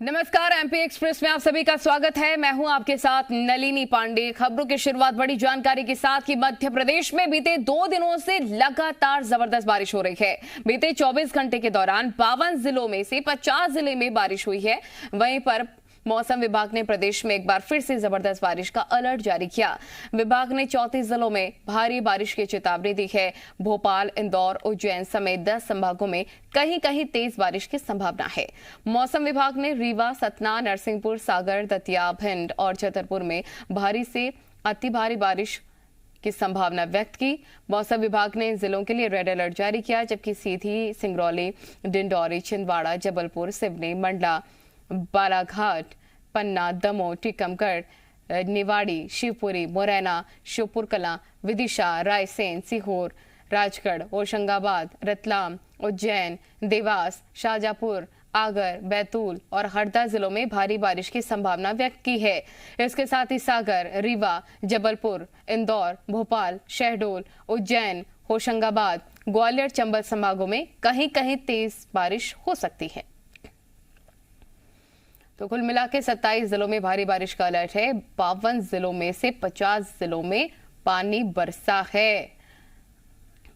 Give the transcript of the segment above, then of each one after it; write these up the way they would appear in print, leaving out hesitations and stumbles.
नमस्कार, MP express में आप सभी का स्वागत है। मैं हूं आपके साथ नलिनी पांडे। खबरों की शुरुआत बड़ी जानकारी के साथ कि मध्य प्रदेश में बीते 2 दिनों से लगातार जबरदस्त बारिश हो रही है। बीते 24 घंटे के दौरान 52 जिलों में से 50 जिले में बारिश हुई है। वहीं पर मौसम विभाग ने प्रदेश में एक बार फिर से जबरदस्त बारिश का अलर्ट जारी किया। विभाग ने 34 जिलों में भारी बारिश की चेतावनी दी है। भोपाल, इंदौर, उज्जैन समेत 10 संभागों में कहीं कहीं तेज बारिश की संभावना है। मौसम विभाग ने रीवा, सतना, नरसिंहपुर, सागर, दतिया, भिंड और छतरपुर में भारी से अति भारी बारिश की संभावना व्यक्त की। मौसम विभाग ने इन जिलों के लिए रेड अलर्ट जारी किया, जबकि सीधी, सिंगरौली, डिंडौरी, छिंदवाड़ा, जबलपुर, सिवनी, मंडला, बालाघाट, पन्ना, दमोह, टीकमगढ़, निवाड़ी, शिवपुरी, मुरैना, श्योपुर कलां, विदिशा, रायसेन, सीहोर, राजगढ़, होशंगाबाद, रतलाम, उज्जैन, देवास, शाजापुर, आगर, बैतूल और हरदा जिलों में भारी बारिश की संभावना व्यक्त की है। इसके साथ ही सागर, रीवा, जबलपुर, इंदौर, भोपाल, शहडोल, उज्जैन, होशंगाबाद, ग्वालियर, चंबल संभागों में कहीं कहीं तेज बारिश हो सकती है। तो कुल मिला के 27 जिलों में भारी बारिश का अलर्ट है। 52 जिलों में से 50 जिलों में पानी बरसा है।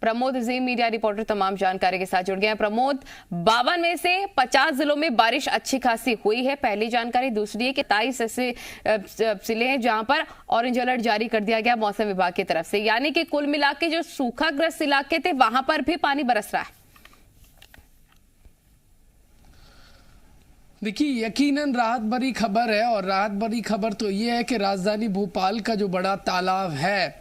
प्रमोद जी, मीडिया रिपोर्टर, तमाम जानकारी के साथ जुड़ गए हैं। प्रमोद, 52 में से 50 जिलों में बारिश अच्छी खासी हुई है, पहली जानकारी। दूसरी है कि 23 ऐसे जिले हैं जहां पर ऑरेंज अलर्ट जारी कर दिया गया मौसम विभाग की तरफ से, यानी कि कुल मिला के जो सूखाग्रस्त इलाके थे वहां पर भी पानी बरस रहा है। देखिए, यकीनन राहत भरी खबर है। और राहत भरी खबर तो ये है कि राजधानी भोपाल का जो बड़ा तालाब है,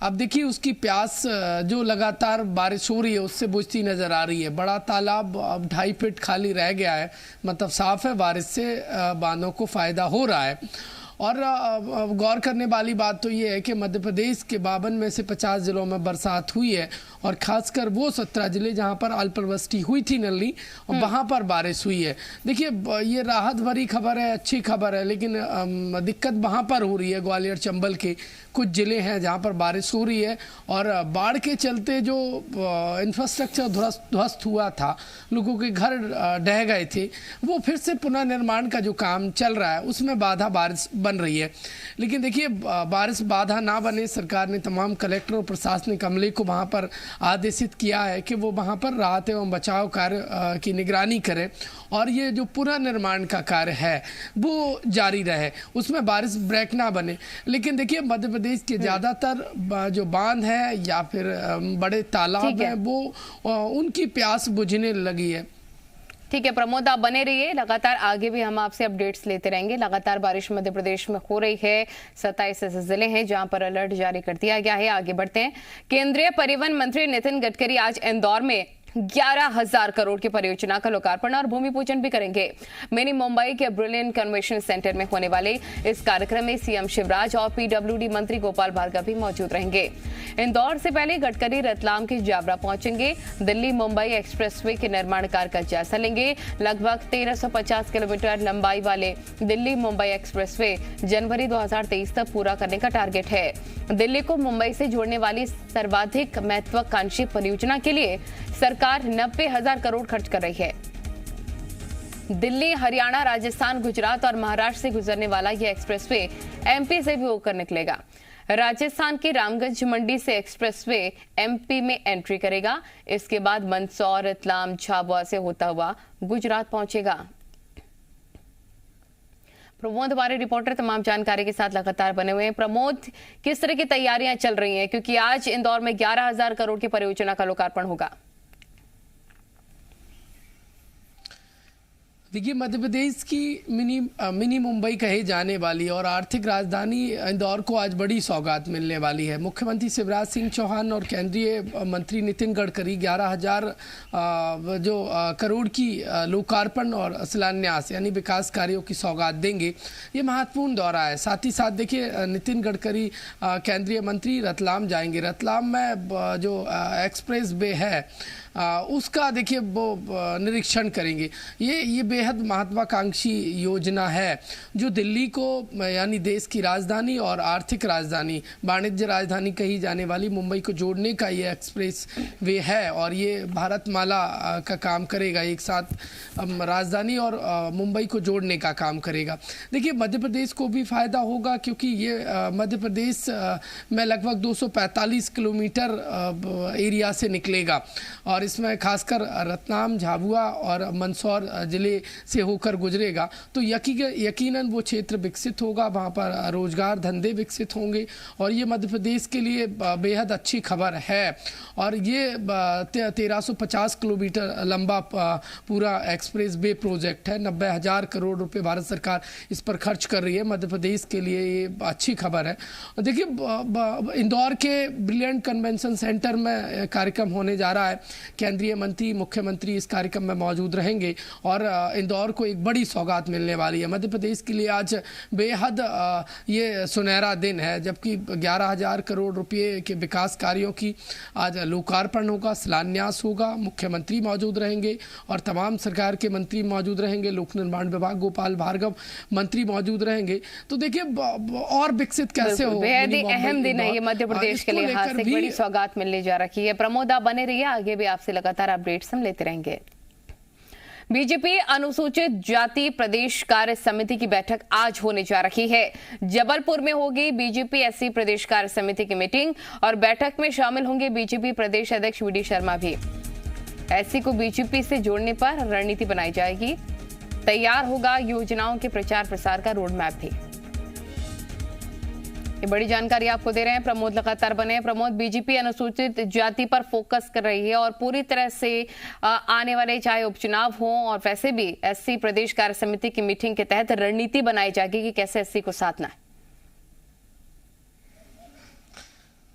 अब देखिए उसकी प्यास जो लगातार बारिश हो रही है उससे बुझती नज़र आ रही है। बड़ा तालाब अब 2.5 फीट खाली रह गया है, मतलब साफ है, बारिश से बांधों को फ़ायदा हो रहा है। और गौर करने वाली बात तो ये है कि मध्य प्रदेश के 52 में से 50 ज़िलों में बरसात हुई है, और ख़ासकर वो 17 ज़िले जहाँ पर अल्पवृष्टि हुई थी नली, और वहाँ पर बारिश हुई है। देखिए, ये राहत भरी खबर है, अच्छी खबर है, लेकिन दिक्कत वहाँ पर हो रही है। ग्वालियर, चंबल के कुछ ज़िले हैं जहाँ पर बारिश हो रही है, और बाढ़ के चलते जो इंफ्रास्ट्रक्चर ध्वस्त हुआ था, लोगों के घर ढह गए थे, वो फिर से पुनर्निर्माण का जो काम चल रहा है उसमें बाधा बारिश बन रही है। लेकिन देखिए, बारिश बाधा ना बने, सरकार ने तमाम कलेक्टर और प्रशासनिक अमले को वहाँ पर आदेशित किया है कि वो वहाँ पर राहत एवं बचाव कार्य की निगरानी करें, और ये जो पुनर्निर्माण का कार्य है वो जारी रहे, उसमें बारिश ब्रेक ना बने। लेकिन देखिए, मध्य प्रदेश के ज़्यादातर जो बांध है या फिर बड़े तालाब हैं, वो उनकी प्यास बुझने लगी है। ठीक है प्रमोद, आप बने रहिए, लगातार आगे भी हम आपसे अपडेट्स लेते रहेंगे। लगातार बारिश मध्य प्रदेश में हो रही है। 27 ऐसे जिले हैं जहां पर अलर्ट जारी कर दिया गया है। आगे बढ़ते हैं। केंद्रीय परिवहन मंत्री नितिन गडकरी आज इंदौर में 11,000 करोड़ की परियोजना का लोकार्पण और भूमि पूजन भी करेंगे। मिनी मुंबई के ब्रिलियंट कन्वेंशन सेंटर में होने वाले इस कार्यक्रम में सीएम शिवराज और पीडब्ल्यूडी मंत्री गोपाल भार्गव भी मौजूद रहेंगे। इंदौर से पहले गडकरी रतलाम के जाबरा पहुंचेंगे। दिल्ली मुंबई एक्सप्रेसवे के निर्माण कार्य का जायजा लेंगे। लगभग 1350 किलोमीटर लंबाई वाले दिल्ली मुंबई एक्सप्रेसवे जनवरी 2023 तक पूरा करने का टारगेट है। दिल्ली को मुंबई से जोड़ने वाली सर्वाधिक महत्वाकांक्षी परियोजना के लिए सरकार 90,000 करोड़ खर्च कर रही है। दिल्ली, हरियाणा, राजस्थान, गुजरात और महाराष्ट्र से गुजरने वाला यह एक्सप्रेसवे एमपी से भी होकर निकलेगा। राजस्थान के रामगंज मंडी से एक्सप्रेसवे एमपी में एंट्री करेगा। इसके बाद मंदसौर, रतलाम, झाबुआ से होता हुआ गुजरात पहुंचेगा। प्रमोद हमारे रिपोर्टर तमाम जानकारी के साथ लगातार बने हुए हैं। प्रमोद, किस तरह की तैयारियां चल रही हैं, क्योंकि आज इंदौर में 11,000 करोड़ की परियोजना का लोकार्पण होगा? देखिए, मध्य प्रदेश की मिनी मुंबई कहे जाने वाली और आर्थिक राजधानी इंदौर को आज बड़ी सौगात मिलने वाली है। मुख्यमंत्री शिवराज सिंह चौहान और केंद्रीय मंत्री नितिन गडकरी 11,000 करोड़ की लोकार्पण और शिलान्यास यानी विकास कार्यों की सौगात देंगे। ये महत्वपूर्ण दौरा है। साथ ही साथ देखिए, नितिन गडकरी केंद्रीय मंत्री रतलाम जाएंगे। रतलाम में जो एक्सप्रेस वे है उसका देखिए वो निरीक्षण करेंगे। ये बेहद महत्वाकांक्षी योजना है जो दिल्ली को यानी देश की राजधानी और आर्थिक राजधानी, वाणिज्य राजधानी कही जाने वाली मुंबई को जोड़ने का ये एक्सप्रेस वे है और ये भारतमाला का काम करेगा, एक साथ राजधानी और मुंबई को जोड़ने का काम करेगा। देखिए मध्य प्रदेश को भी फायदा होगा क्योंकि ये मध्य प्रदेश में लगभग 245 किलोमीटर एरिया से निकलेगा और इसमें खासकर रतलाम, झाबुआ और मंदसौर जिले से होकर गुजरेगा। तो यकीनन वो क्षेत्र विकसित होगा, वहाँ पर रोजगार धंधे विकसित होंगे और ये मध्य प्रदेश के लिए बेहद अच्छी खबर है। और ये 1350 किलोमीटर लंबा पूरा एक्सप्रेस वे प्रोजेक्ट है। 90,000 करोड़ रुपए भारत सरकार इस पर खर्च कर रही है। मध्य प्रदेश के लिए ये अच्छी खबर है। देखिए इंदौर के ब्रिलियंट कन्वेंशन सेंटर में कार्यक्रम होने जा रहा है। केंद्रीय मंत्री, मुख्यमंत्री इस कार्यक्रम में मौजूद रहेंगे और इंदौर को एक बड़ी सौगात मिलने वाली है। मध्य प्रदेश के लिए आज बेहद ये सुनहरा दिन है, जबकि 11,000 करोड़ रुपये के विकास कार्यों की आज लोकार्पण होगा, शिलान्यास होगा। मुख्यमंत्री मौजूद रहेंगे और तमाम सरकार के मंत्री मौजूद रहेंगे। लोक निर्माण विभाग गोपाल भार्गव मंत्री मौजूद रहेंगे। तो देखिए और विकसित कैसे हो, बेहद ही अहम दिन है ये मध्य प्रदेश के लिए, हाथ से बड़ी सौगात मिलने जा रही है। प्रमोद आप बने रहिए, आगे भी आपसे लगातार अपडेट्स हम लेते रहेंगे। बीजेपी अनुसूचित जाति प्रदेश कार्य समिति की बैठक आज होने जा रही है। जबलपुर में होगी बीजेपी एससी प्रदेश कार्य समिति की मीटिंग और बैठक में शामिल होंगे बीजेपी प्रदेश अध्यक्ष वी डी शर्मा भी। एससी को बीजेपी से जोड़ने पर रणनीति बनाई जाएगी। तैयार होगा योजनाओं के प्रचार प्रसार का रोड मैप भी। ये बड़ी जानकारी आपको दे रहे हैं प्रमोद, लगातार बने हैं। प्रमोद, बीजेपी अनुसूचित जाति पर फोकस कर रही है और पूरी तरह से आने वाले चाहे उपचुनाव हो और वैसे भी एससी प्रदेश कार्य समिति की मीटिंग के तहत रणनीति बनाई जाएगी कि कैसे एससी को साधना है।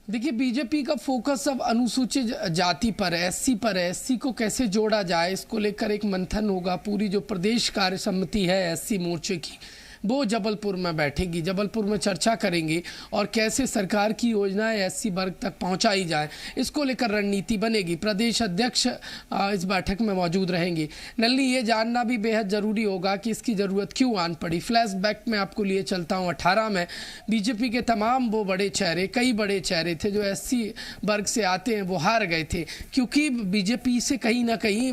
देखिए बीजेपी का फोकस अब अनुसूचित जाति पर है, एससी पर है। एससी को कैसे जोड़ा जाए इसको लेकर एक मंथन होगा। पूरी जो प्रदेश कार्य समिति है एससी मोर्चे की, वो जबलपुर में बैठेगी, जबलपुर में चर्चा करेंगे और कैसे सरकार की योजनाएं एससी वर्ग तक पहुंचाई जाए इसको लेकर रणनीति बनेगी। प्रदेश अध्यक्ष इस बैठक में मौजूद रहेंगे। नलिनी, ये जानना भी बेहद ज़रूरी होगा कि इसकी ज़रूरत क्यों आन पड़ी। फ्लैशबैक में आपको लिए चलता हूँ। 18 में बीजेपी के तमाम वो बड़े चेहरे, कई बड़े चेहरे थे जो एससी वर्ग से आते हैं, वो हार गए थे क्योंकि बीजेपी से कहीं ना कहीं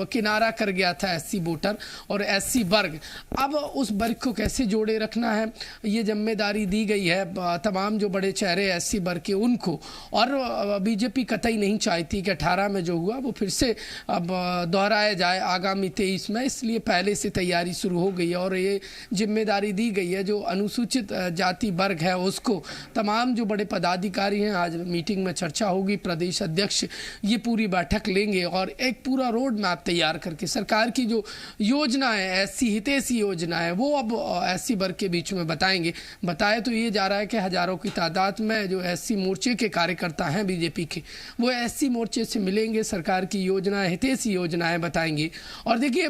किनारा कर गया था एससी वोटर और एससी वर्ग। अब उस वर्ग को कैसे जोड़े रखना है, ये जिम्मेदारी दी गई है तमाम जो बड़े चेहरे एससी वर्ग के उनको। और बीजेपी कतई नहीं चाहती कि 18 में जो हुआ वो फिर से अब दोहराया जाए आगामी 23 में, इसलिए पहले से तैयारी शुरू हो गई है और ये जिम्मेदारी दी गई है जो अनुसूचित जाति वर्ग है उसको। तमाम जो बड़े पदाधिकारी हैं, आज मीटिंग में चर्चा होगी, प्रदेश अध्यक्ष ये पूरी बैठक लेंगे और एक पूरा रोड मैप तैयार करके सरकार की जो योजना है, एससी हितैषी योजना है, वो अब एससी वर्ग के बीच में बताएंगे। बताया तो ये जा रहा है कि हजारों की तादाद में जो एससी मोर्चे के कार्यकर्ता हैं बीजेपी के, वो एससी मोर्चे से मिलेंगे, सरकार की योजनाएं, हितैषी योजनाएं बताएंगे। और देखिए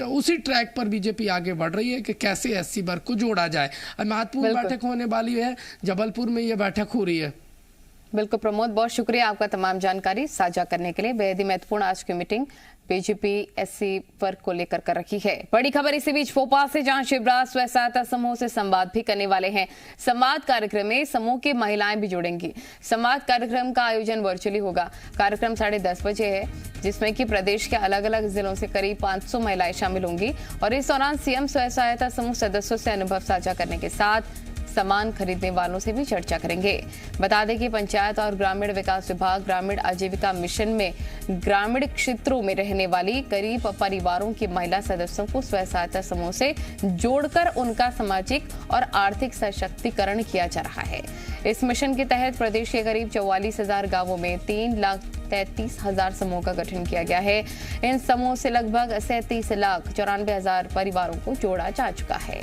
उसी ट्रैक पर बीजेपी आगे बढ़ रही है कि कैसे एससी वर्ग को जोड़ा जाए। महत्वपूर्ण बैठक होने वाली है, जबलपुर में ये बैठक हो रही है। बिल्कुल प्रमोद, बहुत शुक्रिया आपका तमाम जानकारी साझा करने के लिए। बेहद ही महत्वपूर्ण आज की मीटिंग बीजेपी एससी वर्ग को लेकर कर रखी है। बड़ी खबर इसी बीच भोपाल से, जहां शिवराज स्व सहायता समूह से संवाद भी करने वाले हैं। संवाद कार्यक्रम में समूह की महिलाएं भी जुड़ेंगी। संवाद कार्यक्रम का आयोजन वर्चुअली होगा। कार्यक्रम 10:30 बजे है, जिसमें कि प्रदेश के अलग अलग जिलों से करीब 500 महिलाएं शामिल होंगी और इस दौरान सीएम स्व सहायता समूह सदस्यों से अनुभव साझा करने के साथ सामान खरीदने वालों से भी चर्चा करेंगे। बता दें कि पंचायत और ग्रामीण विकास विभाग ग्रामीण आजीविका मिशन में ग्रामीण क्षेत्रों में रहने वाली करीब परिवारों की महिला सदस्यों को स्व सहायता समूह से जोड़कर उनका सामाजिक और आर्थिक सशक्तिकरण किया जा रहा है। इस मिशन के तहत प्रदेश के करीब 44,000 गांवों में 3,33,000 समूह का गठन किया गया है। इन समूह से लगभग 37,94,000 परिवारों को जोड़ा जा चुका है।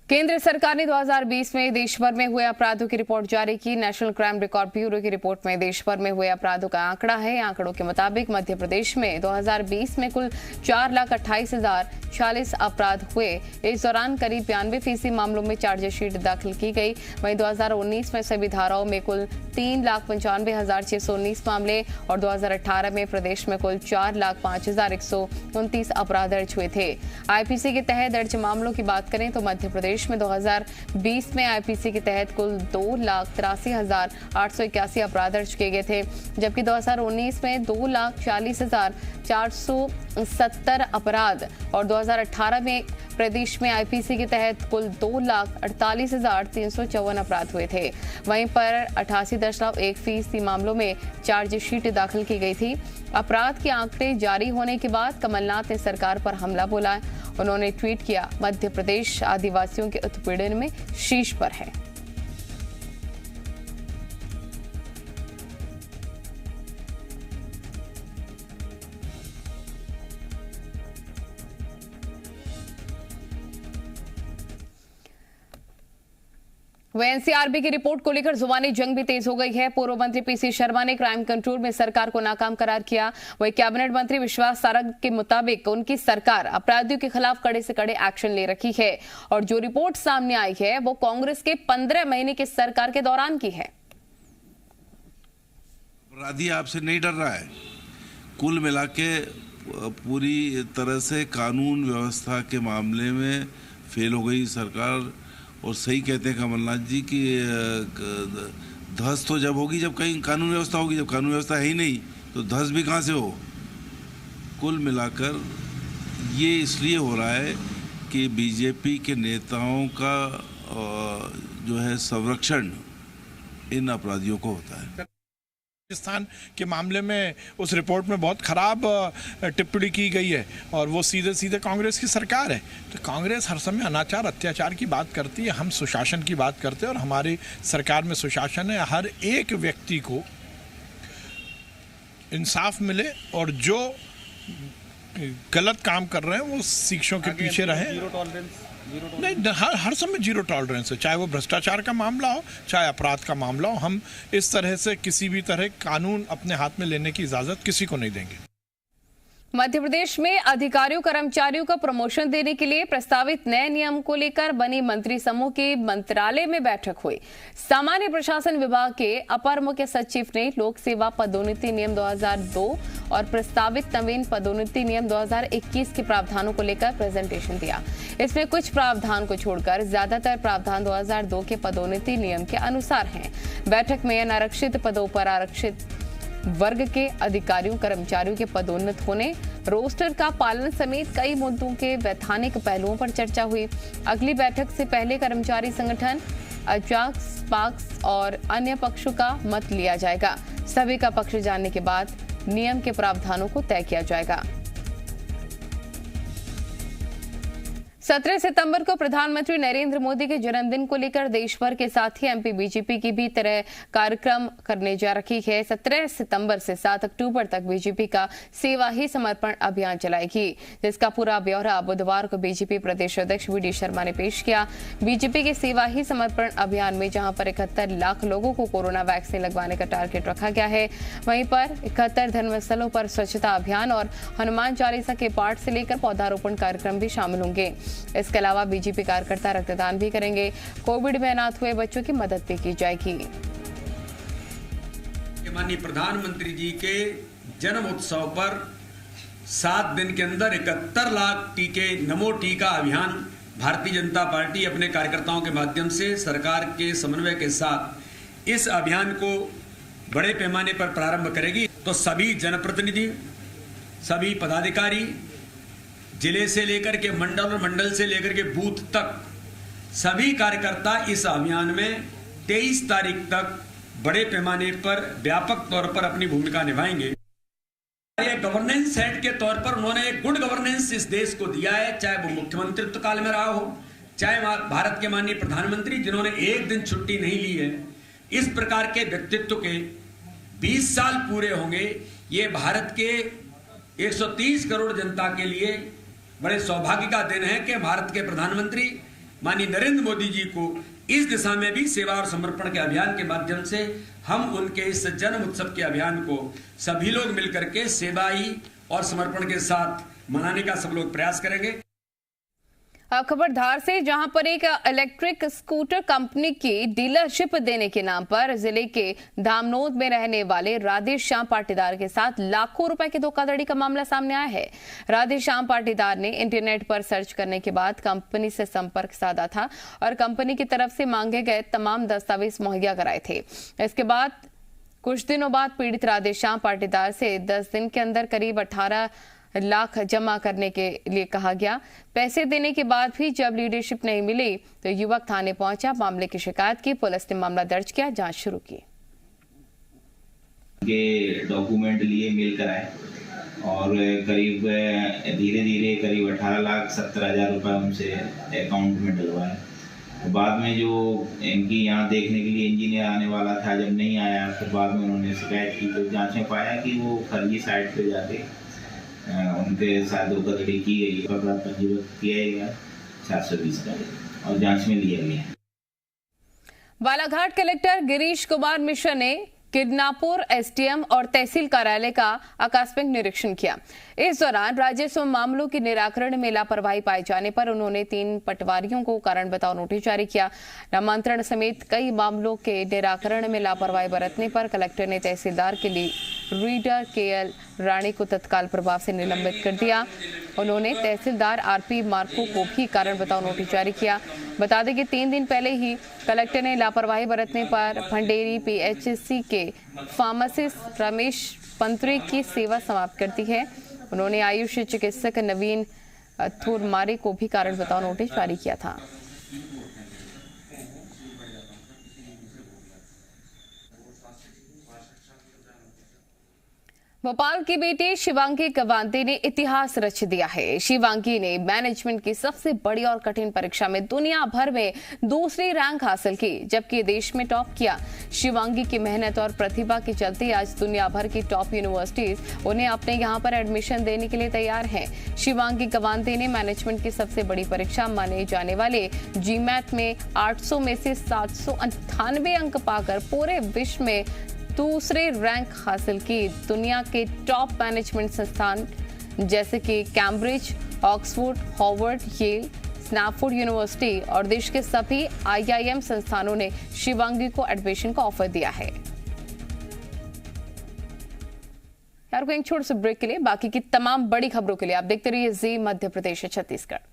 केंद्र सरकार ने 2020 में देश भर में हुए अपराधों की रिपोर्ट जारी की। नेशनल क्राइम रिकॉर्ड ब्यूरो की रिपोर्ट में देश भर में हुए अपराधों का आंकड़ा है। आंकड़ों के मुताबिक मध्य प्रदेश में 2020 में कुल 4,28,046 अपराध हुए। इस दौरान करीब 92% मामलों में चार्जशीट दाखिल की गई। वहीं 2019 में सभी धाराओं में कुल 3,95,619 मामले और 2018 में प्रदेश में कुल 4,05,129 अपराध दर्ज हुए थे। आईपीसी के तहत दर्ज मामलों की बात करें तो मध्य प्रदेश में 2020 में आईपीसी के तहत कुल 2,83,881 अपराध दर्ज किए गए थे, जबकि 2019 में 2,40,470 अपराध और 2018 में प्रदेश में आईपीसी के तहत कुल 2,48,354 अपराध हुए थे। वहीं पर 88.1% मामलों में चार्जशीट दाखिल की गई थी। अपराध के आंकड़े जारी होने के बाद कमलनाथ ने सरकार पर हमला बोला। उन्होंने ट्वीट किया, मध्य प्रदेश आदिवासियों के उत्पीड़न में शीर्ष पर है। वह एनसीआरबी की रिपोर्ट को लेकर जुबानी जंग भी तेज हो गई है। पूर्व मंत्री पीसी शर्मा ने क्राइम कंट्रोल में सरकार को नाकाम करार किया। वही कैबिनेट मंत्री विश्वास सारंग के मुताबिक उनकी सरकार अपराधियों के खिलाफ कड़े से कड़े एक्शन ले रखी है और जो रिपोर्ट सामने आई है वो कांग्रेस के 15 महीने की सरकार के दौरान की है। अपराधी आपसे नहीं डर रहा है। कुल मिला के पूरी तरह से कानून व्यवस्था के मामले में फेल हो गई सरकार। और सही कहते हैं कमलनाथ जी कि धस तो जब होगी जब कहीं कानून व्यवस्था होगी। जब कानून व्यवस्था है ही नहीं तो धस भी कहाँ से हो। कुल मिलाकर ये इसलिए हो रहा है कि बीजेपी के नेताओं का जो है संरक्षण इन अपराधियों को होता है। पाकिस्तान के मामले में उस रिपोर्ट में बहुत खराब टिप्पणी की गई है और वो सीधे सीधे कांग्रेस की सरकार है। तो कांग्रेस हर समय अनाचार अत्याचार की बात करती है, हम सुशासन की बात करते हैं और हमारी सरकार में सुशासन है। हर एक व्यक्ति को इंसाफ मिले और जो गलत काम कर रहे हैं वो शिक्षों के पीछे रहे। नहीं, हर समय जीरो टॉलरेंस है, चाहे वो भ्रष्टाचार का मामला हो चाहे अपराध का मामला हो। हम इस तरह से किसी भी तरह कानून अपने हाथ में लेने की इजाजत किसी को नहीं देंगे। मध्य प्रदेश में अधिकारियों कर्मचारियों को प्रमोशन देने के लिए प्रस्तावित नए नियम को लेकर बनी मंत्री समूह की मंत्रालय में बैठक हुई। सामान्य प्रशासन विभाग के अपर मुख्य सचिव ने लोक सेवा पदोन्नति नियम 2002 और प्रस्तावित नवीन पदोन्नति नियम 2021 के प्रावधानों को लेकर प्रेजेंटेशन दिया। इसमें कुछ प्रावधान को छोड़कर ज्यादातर प्रावधान 2002 के पदोन्नति नियम के अनुसार हैं। बैठक में अनारक्षित पदों पर आरक्षित वर्ग के अधिकारियों कर्मचारियों के पदोन्नत होने, रोस्टर का पालन समेत कई मुद्दों के वैधानिक पहलुओं पर चर्चा हुई। अगली बैठक से पहले कर्मचारी संगठन, अजाक्स, पाक्स और अन्य पक्षों का मत लिया जाएगा। सभी का पक्ष जानने के बाद नियम के प्रावधानों को तय किया जाएगा। 17 सितंबर को प्रधानमंत्री नरेंद्र मोदी के जन्मदिन को लेकर देश भर के साथ ही एमपी बीजेपी की भी तरह कार्यक्रम करने जा रही है। 17 सितंबर से 7 अक्टूबर तक बीजेपी का सेवा ही समर्पण अभियान चलाएगी, जिसका पूरा ब्यौरा बुधवार को बीजेपी प्रदेश अध्यक्ष वी डी शर्मा ने पेश किया। बीजेपी के सेवा ही समर्पण अभियान में जहां पर 71 लाख लोगों को कोरोना वैक्सीन लगवाने का टारगेट रखा गया है, वहीं पर 71 धर्मस्थलों पर स्वच्छता अभियान और हनुमान चालीसा के पाठ से लेकर पौधारोपण कार्यक्रम भी शामिल होंगे। इसके अलावा बीजेपी कार्यकर्ता रक्तदान भी करेंगे। कोविड में अनाथ हुए बच्चों की मदद भी की जाएगी। माननीय प्रधानमंत्री जी के जन्म उत्सव पर 7 दिन के अंदर 71 लाख टीके नमो टीका अभियान भारतीय जनता पार्टी अपने कार्यकर्ताओं के माध्यम से सरकार के समन्वय के साथ इस अभियान को बड़े पैमाने पर प्रारंभ करेगी। तो सभी जनप्रतिनिधि, सभी पदाधिकारी, जिले से लेकर के मंडल और मंडल से लेकर के बूथ तक सभी कार्यकर्ता इस अभियान में 23 तारीख तक बड़े पैमाने पर व्यापक तौर पर अपनी भूमिका निभाएंगे। एक गवर्नेंस हेड के तौर पर उन्होंने एक गुड गवर्नेंस इस देश को दिया है, चाहे वो मुख्यमंत्रित्व काल में रहा हो, चाहे भारत के माननीय प्रधानमंत्री जिन्होंने एक दिन छुट्टी नहीं ली है। इस प्रकार के व्यक्तित्व के 20 साल पूरे होंगे। ये भारत के 130 करोड़ जनता के लिए बड़े सौभाग्य का दिन है कि भारत के प्रधानमंत्री माननीय नरेंद्र मोदी जी को इस दिशा में भी सेवा और समर्पण के अभियान के माध्यम से हम उनके इस जन्म उत्सव के अभियान को सभी लोग मिलकर के सेवाई और समर्पण के साथ मनाने का सब लोग प्रयास करेंगे। अब खबर धार से, जहां पर एक इलेक्ट्रिक स्कूटर कंपनी की डीलरशिप देने के नाम पर जिले के धामनोद में रहने वाले राधेश्याम पाटीदार के साथ लाखों रुपए की धोखाधड़ी का मामला सामने आया है। राधेश्याम पाटीदार ने इंटरनेट पर सर्च करने के बाद कंपनी से संपर्क साधा था और कंपनी की तरफ से मांगे गए तमाम दस्तावेज मुहैया कराए थे। इसके बाद कुछ दिनों बाद पीड़ित राधेश्याम पाटीदार से 10 दिन के अंदर करीब 18 लाख जमा करने के लिए कहा गया। पैसे देने के बाद भी जब लीडरशिप नहीं मिली तो युवक थाने पहुंचा, मामले की शिकायत की। पुलिस ने मामला दर्ज किया, जांच शुरू की। डॉक्यूमेंट लिए मेल कराए और करीब धीरे धीरे करीब 18,70,000 रुपए उनसे अकाउंट में डलवाए। बाद में जो इनकी यहाँ देखने के लिए इंजीनियर आने वाला था, जब नहीं आया फिर बाद में उन्होंने शिकायत की तो जांच में पाया कि वो फर्जी साइट पे जाके उनके साथ धोखाधड़ी की गई। अपराध पंजीबद्ध किया गया 420 का और जांच में लिया गया। बालाघाट कलेक्टर गिरीश कुमार मिश्रा ने किडनापुर एसडीएम और तहसील कार्यालय का आकस्मिक निरीक्षण किया। इस दौरान राजस्व मामलों के निराकरण में लापरवाही पाए जाने पर उन्होंने 3 पटवारियों को कारण बताओ नोटिस जारी किया। नामांतरण समेत कई मामलों के निराकरण में लापरवाही बरतने पर कलेक्टर ने तहसीलदार के लिए रीडर केएल राणी को तत्काल प्रभाव से निलंबित कर दिया। उन्होंने तहसीलदार आरपी मार्को को भी कारण बताओ नोटिस जारी किया। बता दें कि 3 दिन पहले ही कलेक्टर ने लापरवाही बरतने पर भंडेरी पीएचसी के फार्मासिस्ट रमेश पंत्रे की सेवा समाप्त कर दी है। उन्होंने आयुष चिकित्सक नवीन थुरमारे को भी कारण बताओ नोटिस जारी किया था। भोपाल की बेटी शिवांगी गवांती ने इतिहास रच दिया है। शिवांगी ने मैनेजमेंट की सबसे बड़ी और कठिन परीक्षा में दुनिया भर में दूसरी रैंक हासिल की, जबकि देश में टॉप किया। शिवांगी की मेहनत और प्रतिभा के चलते आज दुनिया भर की टॉप यूनिवर्सिटीज उन्हें अपने यहाँ पर एडमिशन देने के लिए तैयार हैं। शिवांगी गवांती ने मैनेजमेंट की सबसे बड़ी परीक्षा माने जाने वाले जीमैट में 800 में से 798 अंक पाकर पूरे विश्व में दूसरे रैंक हासिल की। दुनिया के टॉप मैनेजमेंट संस्थान जैसे कि Cambridge, Oxford, Harvard, Yale, Stanford university और देश के सभी आईआईएम संस्थानों ने शिवांगी को एडमिशन का ऑफर दिया है। यार, एक छोटे से ब्रेक के लिए बाकी की तमाम बड़ी खबरों के लिए आप देखते रहिए जी मध्य प्रदेश छत्तीसगढ़।